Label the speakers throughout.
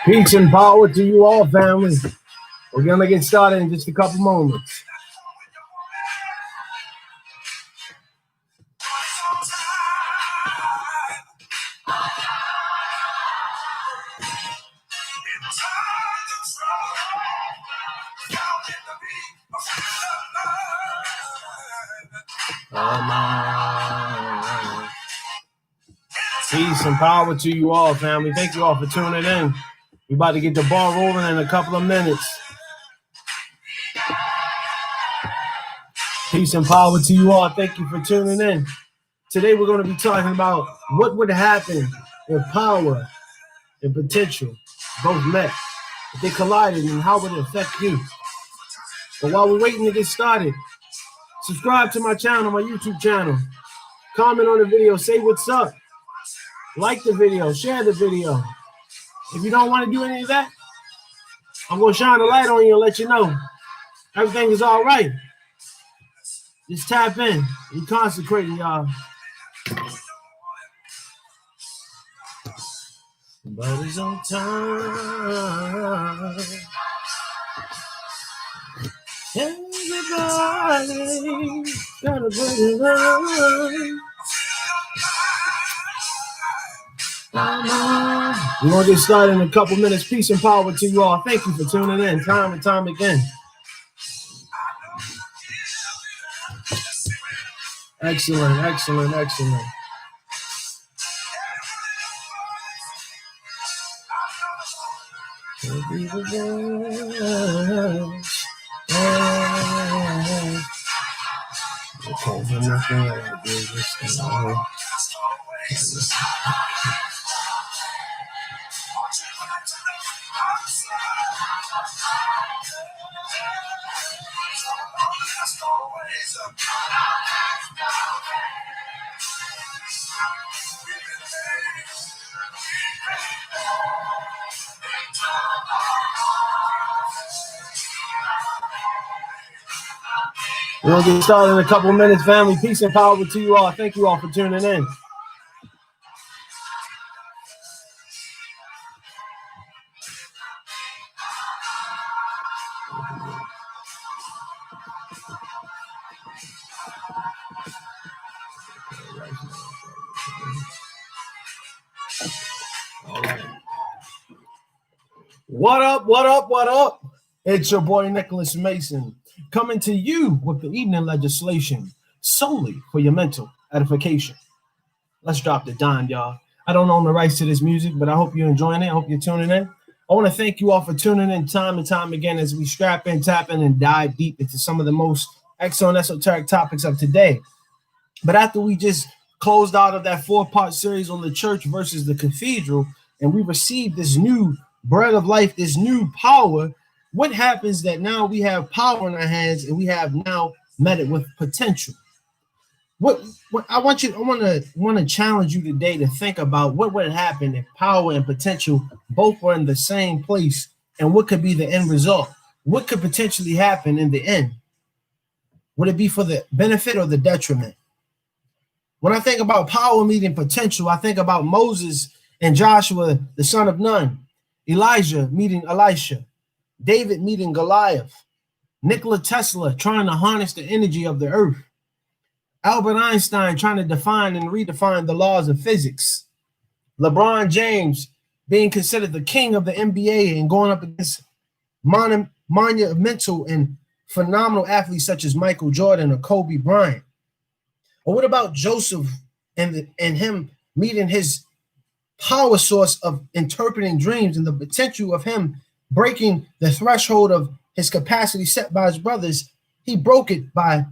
Speaker 1: Peace and power to you all, family. We're going to get started in just a couple moments. Peace and power to you all, family. Thank you all for tuning in. We're about to get the ball rolling in a couple of minutes. Peace and power to you all. Thank you for tuning in. Today we're going to be talking about what would happen if power and potential both met, if they collided, and how would it affect you. But while we're waiting to get started, subscribe to my channel, my YouTube channel. Comment on the video, say what's up. Like the video, share the video. If you don't want to do any of that, I'm going to shine a light on you and let you know everything is all right. Just tap in. We're consecrating, y'all. Somebody's on time. Everybody gotta put it on. We're going to get started in a couple minutes. Peace and power to you all. Thank you for tuning in time and time again. Excellent, excellent, excellent. We're going to get started in a couple minutes, family. Peace and power to you all. Thank you all for tuning in. All right. What up, what up, what up? It's your boy, Nicholas Mason, coming to you with the evening legislation solely for your mental edification. Let's drop the dime, y'all. I don't own the rights to this music, but I hope you're enjoying it. I hope you're tuning in. I want to thank you all for tuning in time and time again as we strap in, tap in, and dive deep into some of the most excellent esoteric topics of today. But after we just closed out of that 4-part series on the church versus the cathedral, and we received this new bread of life, this new power, what happens that now we have power in our hands and we have now met it with potential? What I want to challenge you today to think about what would happen if power and potential both were in the same place, and what could be the end result? What could potentially happen in the end? Would it be for the benefit or the detriment? When I think about power meeting potential, I think about Moses and Joshua, the son of Nun, Elijah meeting Elisha, David meeting Goliath, Nikola Tesla trying to harness the energy of the earth, Albert Einstein trying to define and redefine the laws of physics, LeBron James being considered the king of the NBA and going up against monumental and phenomenal athletes such as Michael Jordan or Kobe Bryant. Or what about Joseph and him meeting his power source of interpreting dreams and the potential of him breaking the threshold of his capacity set by his brothers? He broke it by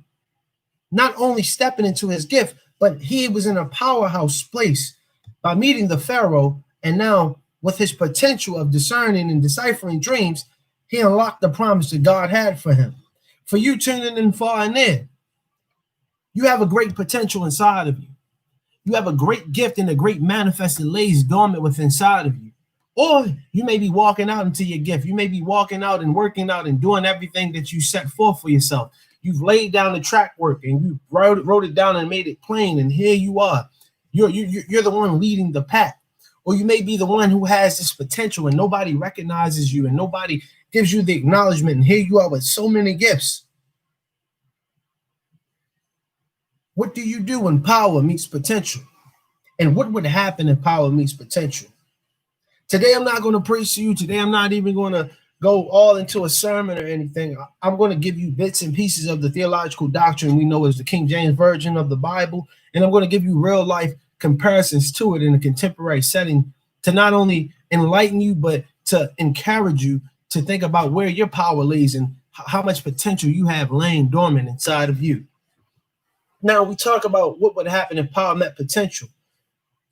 Speaker 1: not only stepping into his gift, but he was in a powerhouse place by meeting the Pharaoh. And now with his potential of discerning and deciphering dreams, he unlocked the promise that God had for him. For you tuning in far and near, you have a great potential inside of you. You have a great gift and a great manifest that lays dormant within inside of you. Or you may be walking out into your gift. You may be walking out and working out and doing everything that you set forth for yourself. You've laid down the track work and you wrote it down and made it plain. And here you are. You're the one leading the pack. Or you may be the one who has this potential and nobody recognizes you and nobody gives you the acknowledgement. And here you are with so many gifts. What do you do when power meets potential? And what would happen if power meets potential? Today, I'm not going to preach to you. Today, I'm not even going to go all into a sermon or anything. I'm going to give you bits and pieces of the theological doctrine we know as the King James Version of the Bible. And I'm going to give you real life comparisons to it in a contemporary setting to not only enlighten you, but to encourage you to think about where your power lays and how much potential you have laying dormant inside of you. Now, we talk about what would happen if power met potential.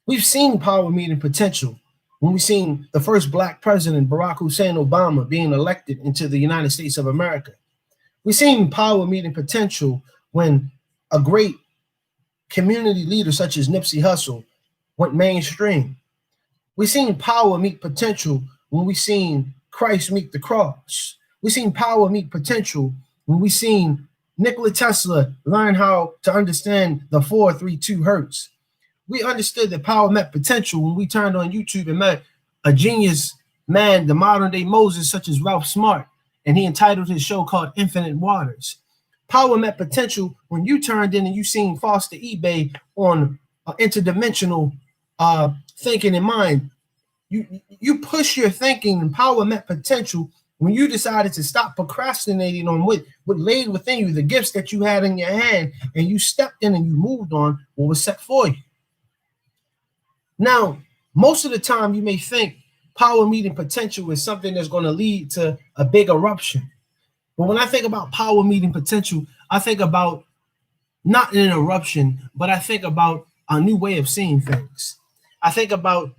Speaker 1: We've seen power meeting potential when we've seen the first Black president, Barack Hussein Obama, being elected into the United States of America. We've seen power meeting potential when a great community leader such as Nipsey Hussle went mainstream. We've seen power meet potential when we've seen Christ meet the cross. We've seen power meet potential when we've seen Nikola Tesla learn how to understand the 432 hertz. We understood that power met potential when we turned on YouTube and met a genius man, the modern day Moses, such as Ralph Smart, and he entitled his show called Infinite Waters. Power met potential when you turned in and you seen Foster eBay on interdimensional thinking in mind. You push your thinking, and power met potential when you decided to stop procrastinating on what laid within you, the gifts that you had in your hand, and you stepped in and you moved on what was set for you. Now, most of the time you may think power meeting potential is something that's going to lead to a big eruption. But when I think about power meeting potential, I think about not an eruption, but I think about a new way of seeing things. I think about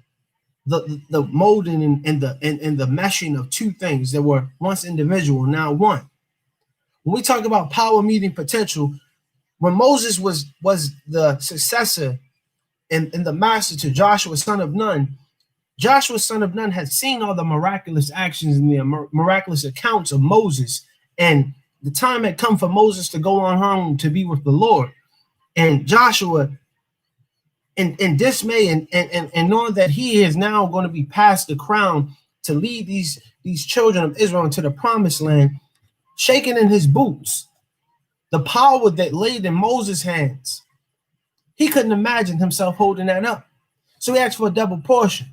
Speaker 1: the molding and the meshing of two things that were once individual, now one. When we talk about power meeting potential, when Moses was the successor and the master to Joshua, son of Nun, Joshua, son of Nun, had seen all the miraculous actions and the miraculous accounts of Moses, and the time had come for Moses to go on home to be with the Lord. And Joshua, in dismay and knowing that he is now going to be passed the crown to lead these children of Israel into the promised land, shaking in his boots, the power that laid in Moses' hands, he couldn't imagine himself holding that up. So he asked for a double portion.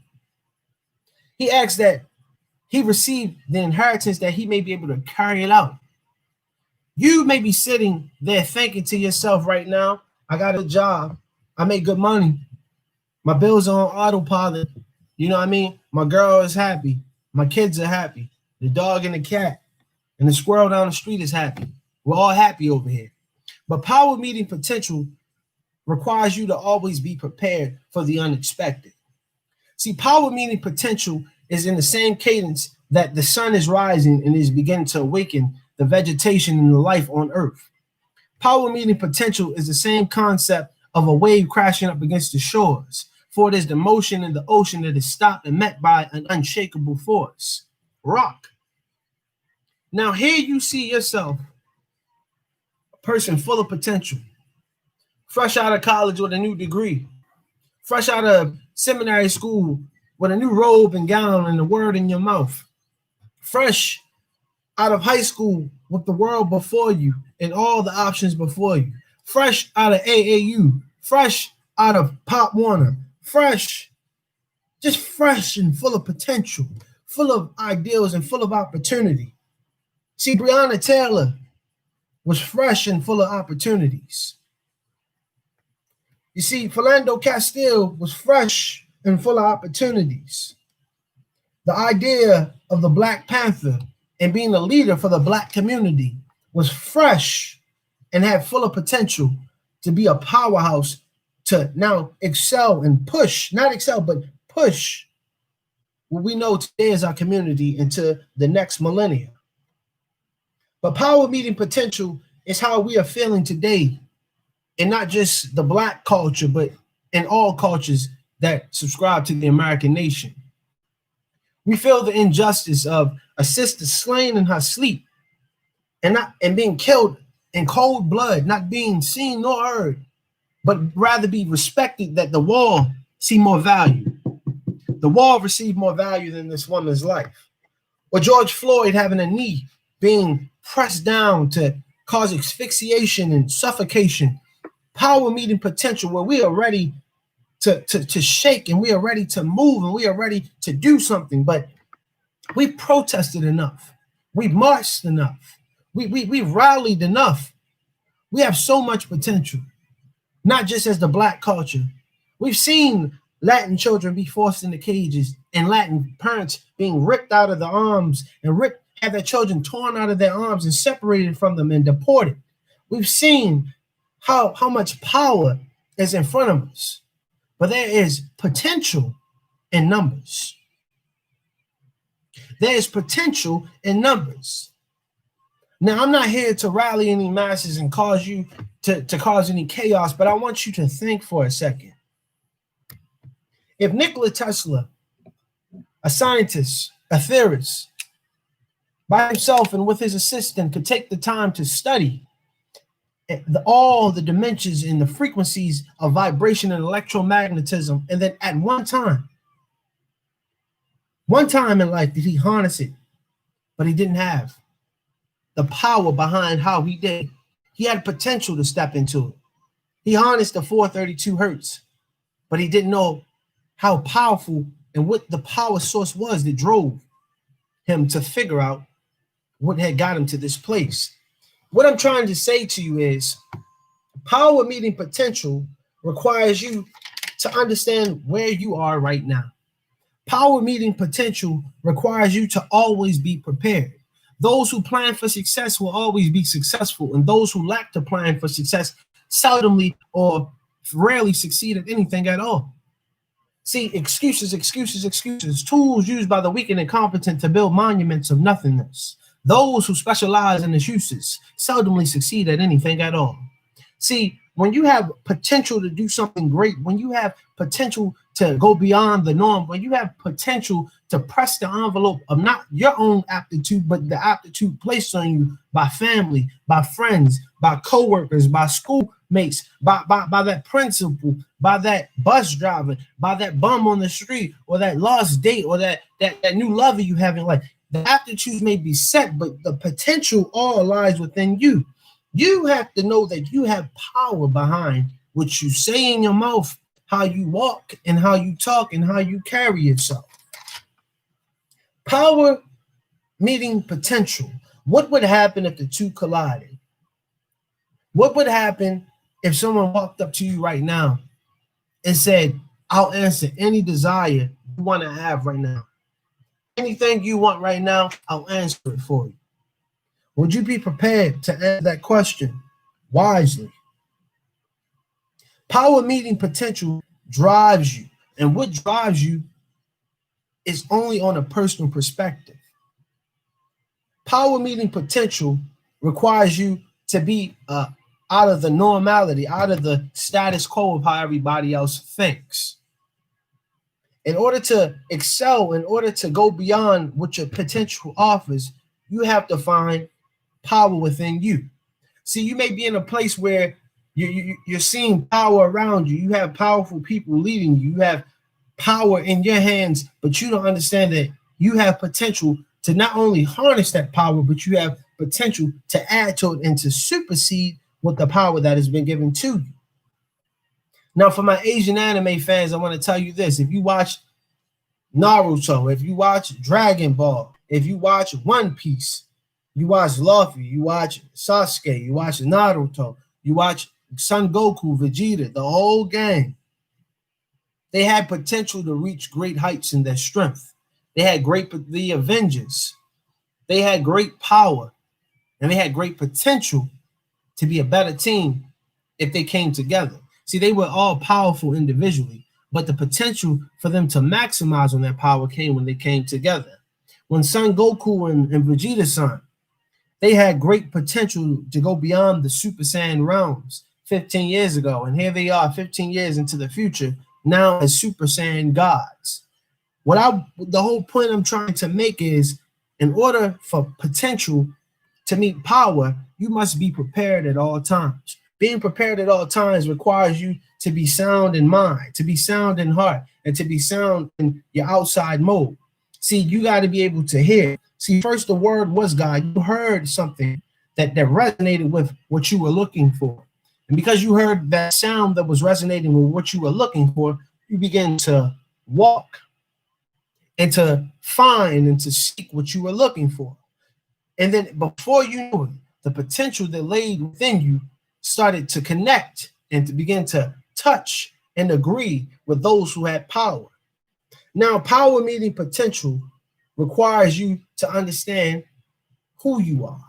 Speaker 1: He asked that he receive the inheritance that he may be able to carry it out. You may be sitting there thinking to yourself right now, I got a job. I make good money. My bills are on autopilot. You know what I mean? My girl is happy. My kids are happy. The dog and the cat and the squirrel down the street is happy. We're all happy over here. But power meeting potential requires you to always be prepared for the unexpected. See, power meeting potential is in the same cadence that the sun is rising and is beginning to awaken the vegetation and the life on earth. Power meeting potential is the same concept of a wave crashing up against the shores, for it is the motion in the ocean that is stopped and met by an unshakable force, rock. Now here you see yourself, a person full of potential, fresh out of college with a new degree, fresh out of seminary school with a new robe and gown and the word in your mouth, fresh out of high school with the world before you and all the options before you, fresh out of AAU, fresh out of Pop Warner, fresh, just fresh and full of potential, full of ideals and full of opportunity. See, Breonna Taylor was fresh and full of opportunities. You see, Philando Castile was fresh and full of opportunities. The idea of the Black Panther and being a leader for the Black community was fresh and had full of potential to be a powerhouse, to now excel and push, not excel, but push what we know today as our community into the next millennia. But power meeting potential is how we are feeling today, and not just the Black culture, but in all cultures that subscribe to the American nation. We feel the injustice of a sister slain in her sleep and being killed in cold blood, not being seen nor heard, but rather be respected, that the wall see more value. the wall received more value than this woman's life. Or George Floyd having a knee being pressed down to cause asphyxiation and suffocation. Power meeting potential, where we are ready to shake, and we are ready to move, and we are ready to do something, but we protested enough. We marched enough. We rallied enough. We have so much potential, not just as the Black culture. We've seen Latin children be forced into cages, and Latin parents being ripped out of their arms and have their children torn out of their arms and separated from them and deported. We've seen how much power is in front of us, but there is potential in numbers. There is potential in numbers. Now, I'm not here to rally any masses and cause you to cause any chaos, but I want you to think for a second. If Nikola Tesla, a scientist, a theorist, by himself and with his assistant, could take the time to study all the dimensions and the frequencies of vibration and electromagnetism, and then at one time in life did he harness it, but he didn't have the power behind how he did. He had potential to step into it. He harnessed the 432 hertz, but he didn't know how powerful and what the power source was that drove him to figure out what had got him to this place. What I'm trying to say to you is power meeting potential requires you to understand where you are right now. Power meeting potential requires you to always be prepared. Those who plan for success will always be successful, and those who lack the plan for success seldomly or rarely succeed at anything at all. See, excuses, tools used by the weak and incompetent to build monuments of nothingness. Those who specialize in excuses seldomly succeed at anything at all. See, when you have potential to do something great, when you have potential to go beyond the norm, when you have potential to press the envelope of not your own aptitude, but the aptitude placed on you by family, by friends, by coworkers, by schoolmates, by that principal, by that bus driver, by that bum on the street, or that lost date, or that new lover you have in life. The aptitudes may be set, but the potential all lies within you. You have to know that you have power behind what you say in your mouth, how you walk and how you talk and how you carry yourself. Power meeting potential. What would happen if the two collided? What would happen if someone walked up to you right now and said, I'll answer any desire you want to have right now. Anything you want right now, I'll answer it for you. Would you be prepared to answer that question wisely? Power meeting potential drives you, and what drives you is only on a personal perspective. Power meeting potential requires you to be out of the normality, out of the status quo of how everybody else thinks. In order to excel, in order to go beyond what your potential offers, you have to find power within you. See, you may be in a place where you're seeing power around you. You have powerful people leading you. You have power in your hands, but you don't understand that you have potential to not only harness that power, but you have potential to add to it and to supersede with the power that has been given to you. Now, for my Asian anime fans, I want to tell you this. If you watch Naruto, if you watch Dragon Ball, if you watch One Piece, you watch Luffy, you watch Sasuke, you watch Naruto, you watch Son Goku, Vegeta, the whole gang, they had potential to reach great heights in their strength. They had the Avengers. They had great power, and they had great potential to be a better team if they came together. See, they were all powerful individually, but the potential for them to maximize on that power came when they came together. When Son Goku and Vegeta-san, they had great potential to go beyond the Super Saiyan realms 15 years ago, and here they are 15 years into the future, now as Super Saiyan gods. The whole point I'm trying to make is, in order for potential to meet power, you must be prepared at all times. Being prepared at all times requires you to be sound in mind, to be sound in heart, and to be sound in your outside mode. See, you got to be able to hear. See, first the word was God. You heard something that resonated with what you were looking for. And because you heard that sound that was resonating with what you were looking for, you begin to walk and to find and to seek what you were looking for. And then before you knew it, the potential that laid within you started to connect and to begin to touch and agree with those who had power. Now, power meeting potential requires you to understand who you are.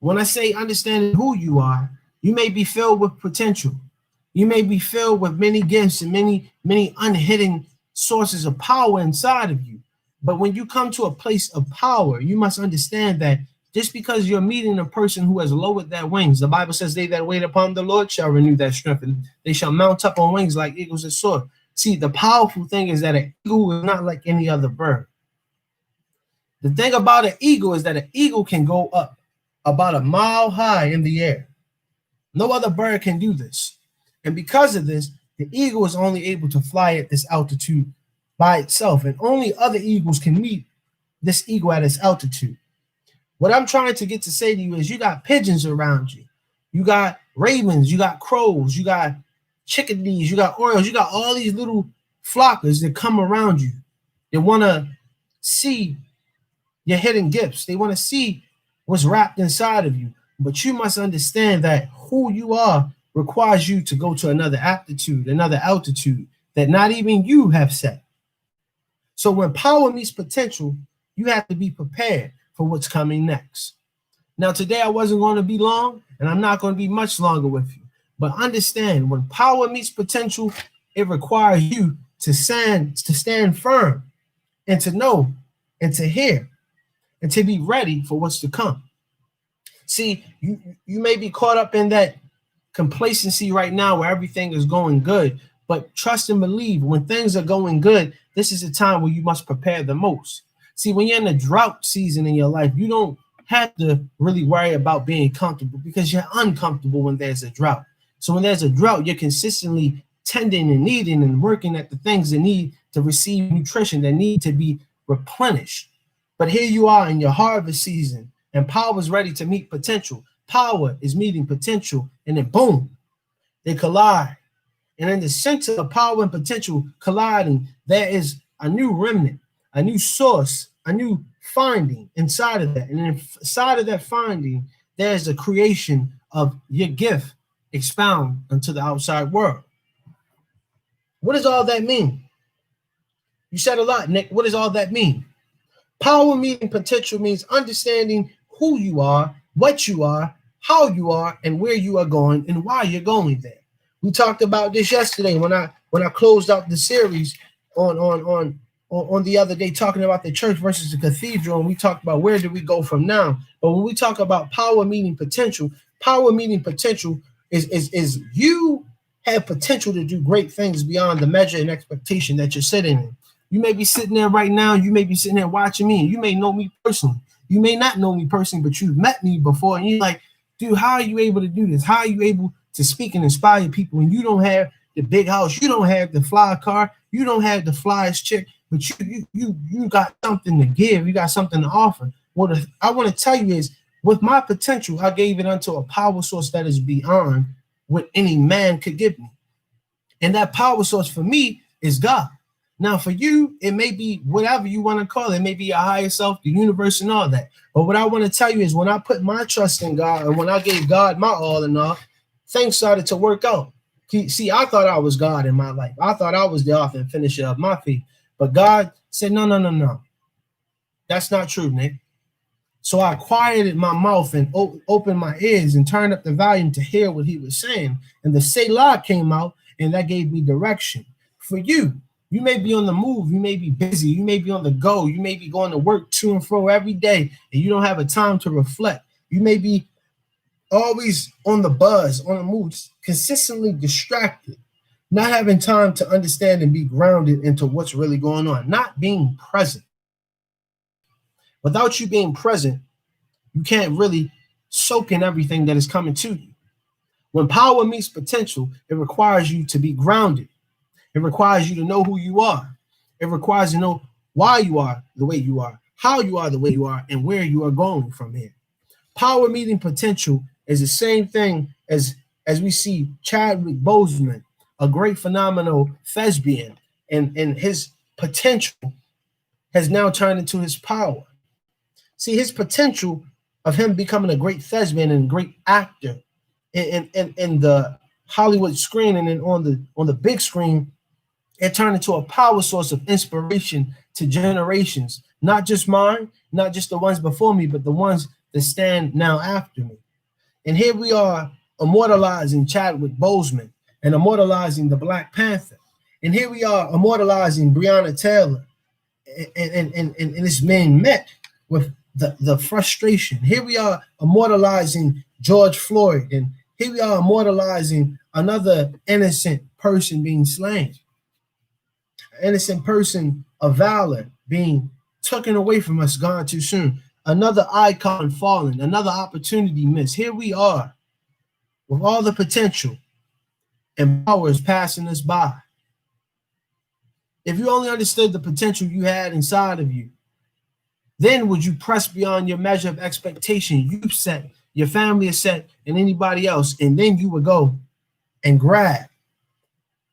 Speaker 1: When I say understanding who you are, you may be filled with potential. You may be filled with many gifts and many unhidden sources of power inside of you. But when you come to a place of power, you must understand that just because you're meeting a person who has lowered their wings, the Bible says they that wait upon the Lord shall renew their strength, and they shall mount up on wings like eagles that soar. See, the powerful thing is that an eagle is not like any other bird. The thing about an eagle is that an eagle can go up about a mile high in the air. No other bird can do this. And because of this, the eagle is only able to fly at this altitude by itself, and only other eagles can meet this eagle at its altitude. What I'm trying to get to say to you is you got pigeons around you. You got ravens, you got crows, you got chickadees, you got orioles, you got all these little flockers that come around you. They want to see your hidden gifts. They want to see what's wrapped inside of you. But you must understand that who you are requires you to go to another altitude that not even you have set. So when power meets potential, you have to be prepared for what's coming next. Now, today I wasn't going to be long, and I'm not going to be much longer with you. But understand, when power meets potential, it requires you to stand firm and to know and to hear and to be ready for what's to come. See, you may be caught up in that complacency right now where everything is going good, but trust and believe when things are going good, this is a time where you must prepare the most. See, when you're in a drought season in your life, you don't have to really worry about being comfortable because you're uncomfortable when there's a drought. So when there's a drought, you're consistently tending and needing and working at the things that need to receive nutrition, that need to be replenished. But here you are in your harvest season, and power is ready to meet potential. Power is meeting potential, and then boom, they collide. And in the center of power and potential colliding, there is a new remnant, a new source, a new finding inside of that. And inside of that finding, there's a creation of your gift expound unto the outside world. What does all that mean? You said a lot, Nick. What does all that mean? Power meeting potential means understanding who you are, what you are, how you are, and where you are going, and why you're going there. We talked about this yesterday when I closed out the series on the other day, talking about the church versus the cathedral, and we talked about where do we go from now. But when we talk about power meeting potential is you have potential to do great things beyond the measure and expectation that you're sitting in. You may be sitting there right now, you may be sitting there watching me, and you may know me personally. You may not know me personally, but you've met me before, and you're like, dude, how are you able to do this? How are you able to speak and inspire people when you don't have the big house, you don't have the fly car, you don't have the flyest chick, but you got something to give, you got something to offer. What I want to tell you is, with my potential, I gave it unto a power source that is beyond what any man could give me. And that power source for me is God. Now, for you, it may be whatever you want to call it. It may be your higher self, the universe, and all that. But what I want to tell you is when I put my trust in God and when I gave God my all in all, things started to work out. See, I thought I was God in my life. I thought I was the author and finisher of my faith. But God said, no. That's not true, Nick. So I quieted my mouth and opened my ears and turned up the volume to hear what he was saying. And the Selah came out, and that gave me direction. For you, you may be on the move, you may be busy, you may be on the go, you may be going to work to and fro every day, and you don't have a time to reflect. You may be always on the buzz, on the move, consistently distracted, not having time to understand and be grounded into what's really going on, not being present. Without you being present, you can't really soak in everything that is coming to you. When power meets potential, it requires you to be grounded. It requires you to know who you are. It requires you to know why you are the way you are, how you are the way you are, and where you are going from here. Power meeting potential is the same thing as we see Chadwick Boseman, a great phenomenal thespian, and his potential has now turned into his power. See, his potential of him becoming a great thespian and a great actor in the Hollywood screen and then on the big screen, it turned into a power source of inspiration to generations, not just mine, not just the ones before me, but the ones that stand now after me. And here we are immortalizing Chadwick Boseman and immortalizing the Black Panther. And here we are immortalizing Breonna Taylor. And it's being met with the frustration. Here we are immortalizing George Floyd. And here we are immortalizing another innocent person being slain. An innocent person of valor being taken away from us, gone too soon. Another icon fallen, another opportunity missed. Here we are with all the potential and power is passing us by. If you only understood the potential you had inside of you, then would you press beyond your measure of expectation you've set, your family has set, and anybody else, and then you would go and grab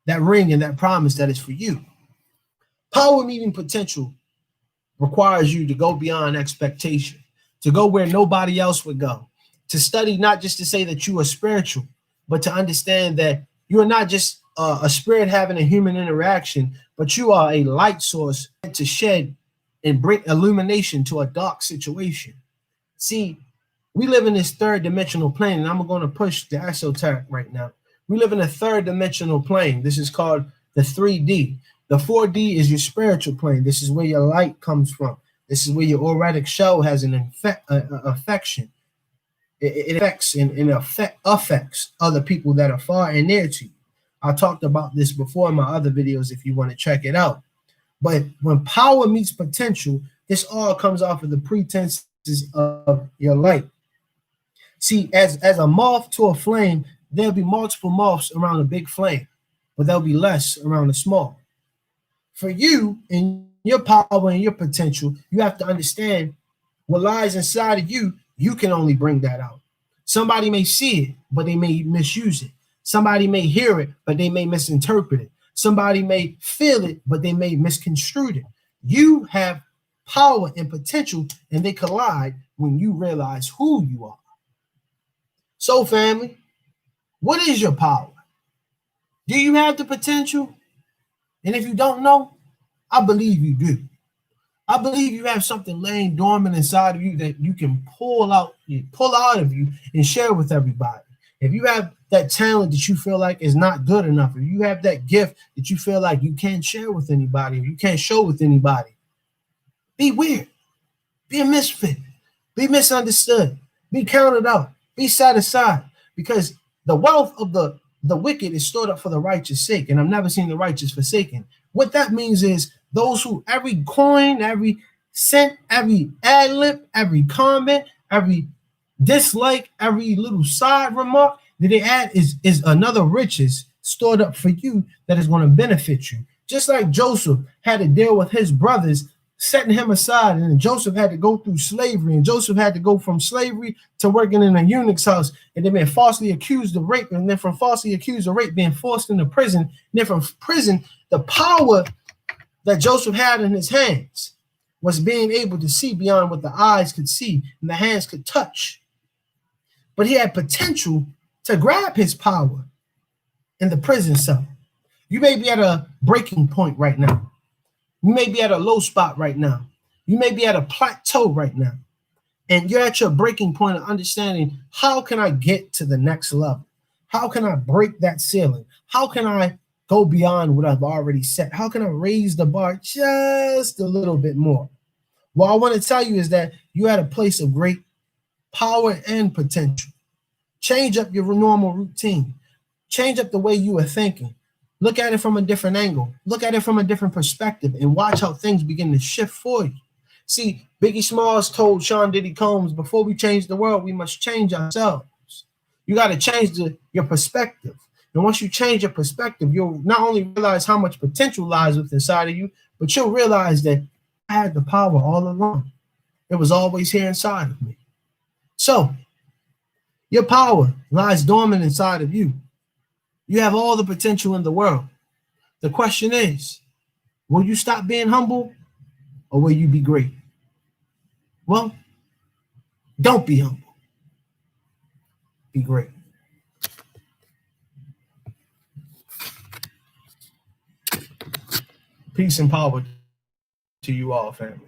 Speaker 1: that ring and that promise that is for you. Power meeting potential requires you to go beyond expectation, to go where nobody else would go, to study not just to say that you are spiritual, but to understand that you are not just a spirit having a human interaction, but you are a light source to shed and bring illumination to a dark situation. See, we live in this third dimensional plane, and I'm going to push the esoteric right now. We live in a third dimensional plane. This is called the 3D. The 4D is your spiritual plane. This is where your light comes from. This is where your auric shell has an affection. It affects and affects other people that are far and near to you. I talked about this before in my other videos if you want to check it out. But when power meets potential, this all comes off of the pretenses of your light. See, as a moth to a flame, there'll be multiple moths around a big flame, but there'll be less around a small. For you and your power and your potential, you have to understand what lies inside of you. You can only bring that out. Somebody may see it, but they may misuse it. Somebody may hear it, but they may misinterpret it. Somebody may feel it, but they may misconstrue it. You have power and potential, and they collide when you realize who you are. So, family, what is your power? Do you have the potential? And if you don't know, I believe you do. I believe you have something laying dormant inside of you that you can pull out of you and share with everybody. If you have that talent that you feel like is not good enough, if you have that gift that you feel like you can't share with anybody, or you can't show with anybody, be weird, be a misfit, be misunderstood, be counted out, be set aside, because the wealth of the wicked is stored up for the righteous sake, and I've never seen the righteous forsaken. What that means is those who every coin, every cent, every ad lib, every comment, every dislike, every little side remark that they add is another riches stored up for you that is going to benefit you. Just like Joseph had to deal with his brothers setting him aside, and Joseph had to go through slavery, and Joseph had to go from slavery to working in a eunuch's house, and then being falsely accused of rape, and then from falsely accused of rape being forced into prison, and then from prison, the power that Joseph had in his hands was being able to see beyond what the eyes could see and the hands could touch. But he had potential to grab his power in the prison cell. You may be at a breaking point right now. You may be at a low spot right now. You may be at a plateau right now. And you're at your breaking point of understanding, how can I get to the next level? How can I break that ceiling? How can I go beyond what I've already set? How can I raise the bar just a little bit more? What I want to tell you is that you're at a place of great power and potential. Change up your normal routine. Change up the way you are thinking. Look at it from a different angle. Look at it from a different perspective and watch how things begin to shift for you. See, Biggie Smalls told Sean Diddy Combs, before we change the world, we must change ourselves. You got to change your perspective. And once you change your perspective, you'll not only realize how much potential lies within inside of you, but you'll realize that I had the power all along. It was always here inside of me. So your power lies dormant inside of you. You have all the potential in the world. The question is, will you stop being humble or will you be great? Well, don't be humble. Be great. Peace and power to you all, family.